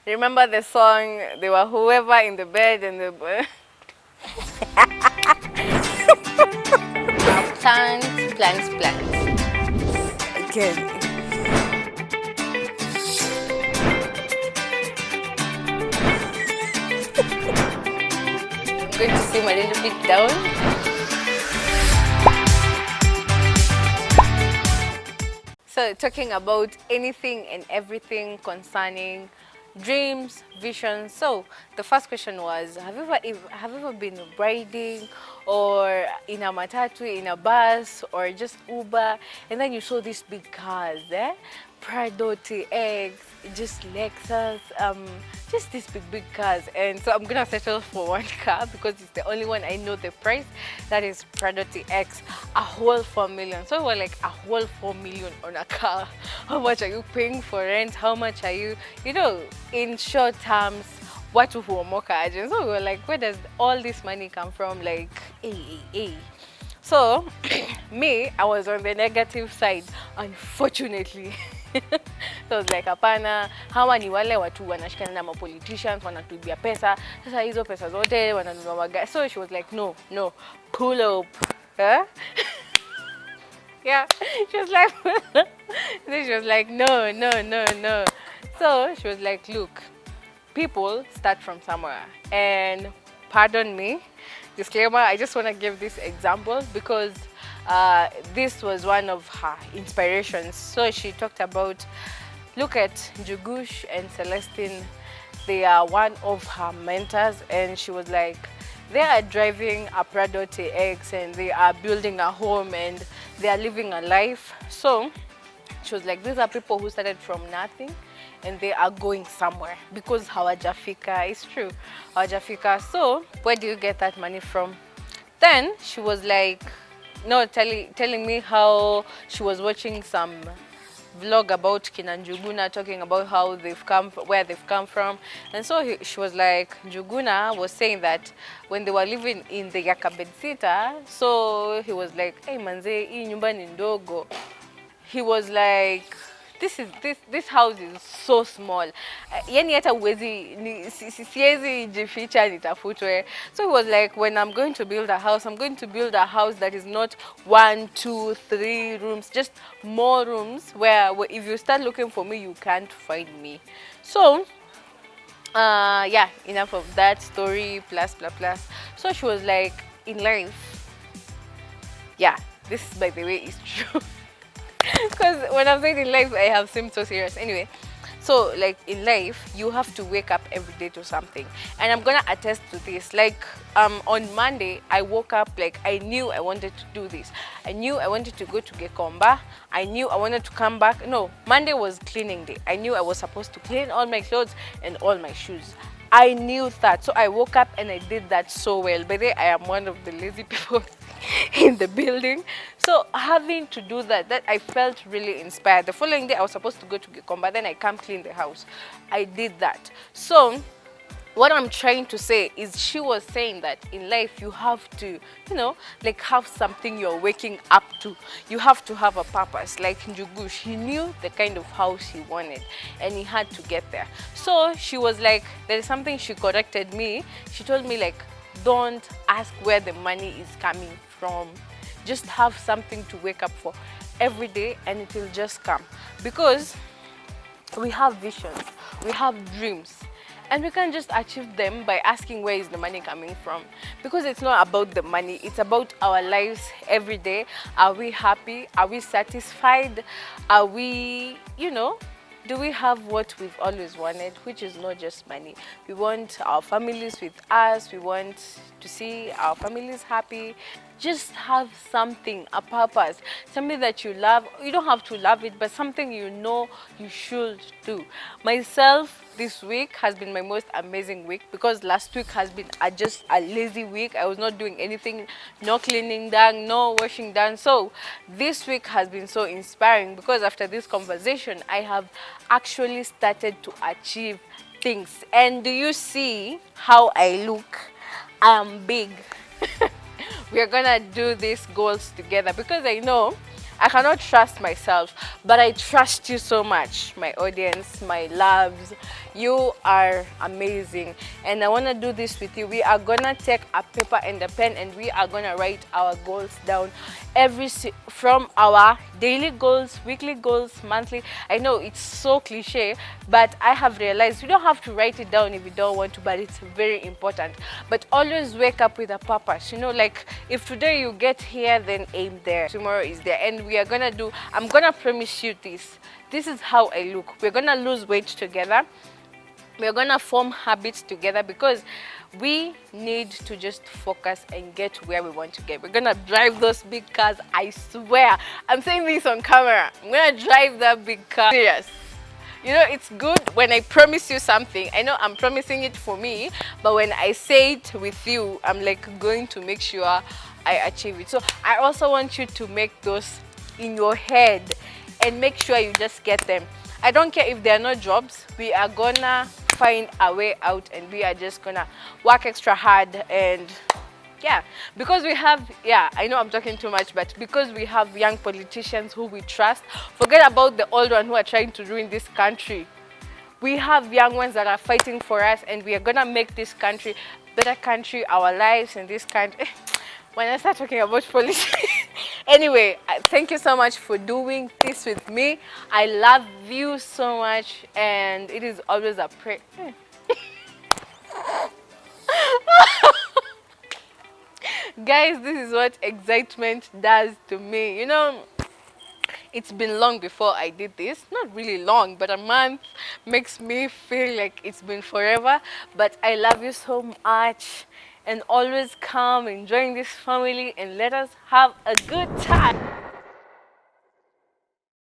Remember the song? They were whoever in the bed and the plants, plants, plants. Again. I'm going to swim a little bit down. So talking about anything and everything concerning dreams, visions. So the first question was, have you ever been riding or in a matatu, in a bus, or just Uber, and then you saw these big cars, Prado TX, just Lexus, just these big cars. And so I'm gonna settle for one car because it's the only one I know the price. That is Prado TX, a whole 4 million. So we're like, a whole 4 million on a car. How much are you paying for rent? How much are you, in short terms, what huomoka agent? So we were like, where does all this money come from? Like, hey. So me, I was on the negative side, unfortunately. So I was like, hapana, hawa ni wale watu wanashikana na politicians, wanatuibia pesa. Sasa hizo pesa zote wananunua magari. So she was like, no, pull up. Huh? Yeah, she was like, then she was like, no. So she was like, look, people start from somewhere. And pardon me, disclaimer, I just want to give this example because this was one of her inspirations. So she talked about, look at Jugush and Celestine. They are one of her mentors, and she was like, they are driving a Prado TX and they are building a home and they are living a life. So she was like, these are people who started from nothing and they are going somewhere because hawajafika. It's true, hawajafika. So where do you get that money from? Then she was like, no, telling me how she was watching some vlog about Kina Njuguna, talking about how they've come, where they've come from. And so she was like, Njuguna was saying that when they were living in the Yakabed Sita, so he was like, hey manze, hii nyumba ni ndogo. He was like, this house is so small. Yani hata uwezi siwezi jificha nitafutwe. So he was like, when I'm going to build a house, I'm going to build a house that is not 1, 2, 3 rooms, just more rooms where if you start looking for me, you can't find me. So yeah, enough of that story, plus. So she was like, in life, yeah, this by the way is true. Because when I'm saying in life, I have seemed so serious. Anyway, so like in life, you have to wake up every day to something. And I'm gonna attest to this. Like on Monday, I woke up like I knew I wanted to do this. I knew I wanted to go to Gekomba. I knew I wanted to come back. No, Monday was cleaning day. I knew I was supposed to clean all my clothes and all my shoes. I knew that. So I woke up and I did that so well. By the way, I am one of the lazy people in the building. So having to do that I felt really inspired. The following day I was supposed to go to Gikomba, then I come clean the house. I did that. So what I'm trying to say is she was saying that in life you have to, like have something you're waking up to. You have to have a purpose. Like Njugush, he knew the kind of house he wanted and he had to get there. So she was like, there is something she corrected me. She told me like, don't ask where the money is coming from. Just have something to wake up for every day and it will just come. Because we have visions, we have dreams. And we can't just achieve them by asking where is the money coming from. Because it's not about the money, it's about our lives every day. Are we happy? Are we satisfied? Are we, do we have what we've always wanted, which is not just money? We want our families with us. We want to see our families happy. Just have something, a purpose, something that you love. You don't have to love it, but something you know you should do. Myself, this week has been my most amazing week because last week has been just a lazy week. I was not doing anything, no cleaning done, no washing done. So this week has been so inspiring because after this conversation, I have actually started to achieve things. And do you see how I look? I am big. We are gonna do these goals together because I know I cannot trust myself, but I trust you so much, my audience, my loves. You are amazing, and I want to do this with you. We are gonna take a paper and a pen, and we are gonna write our goals down, from our daily goals, weekly goals, monthly. I know it's so cliche, but I have realized you don't have to write it down if you don't want to, but it's very important. But always wake up with a purpose. You know, like if today you get here, then aim there. Tomorrow is there, and we are gonna do. I'm gonna promise you this. This is how I look. We're gonna lose weight together. We're gonna form habits together, because we need to just focus and get where we want to get. We're gonna drive those big cars. I swear, I'm saying this on camera. I'm gonna drive that big car. Serious. You know, it's good when I promise you something. I know I'm promising it for me, but when I say it with you, I'm like going to make sure I achieve it. So I also want you to make those in your head and make sure you just get them. I don't care if there are no jobs. We are gonna find a way out, and we are just gonna work extra hard. And yeah, because we have, yeah, I know I'm talking too much, but because we have young politicians who we trust, forget about the old ones who are trying to ruin this country. We have young ones that are fighting for us, and we are gonna make this country a better country, our lives in this country. When I start talking about politics. Anyway, thank you so much for doing this with me. I love you so much, and it is always a prayer. Guys, this is what excitement does to me. You know, it's been long before I did this. Not really long, but a month makes me feel like it's been forever. But I love you so much, and always come and join this family, and let us have a good time.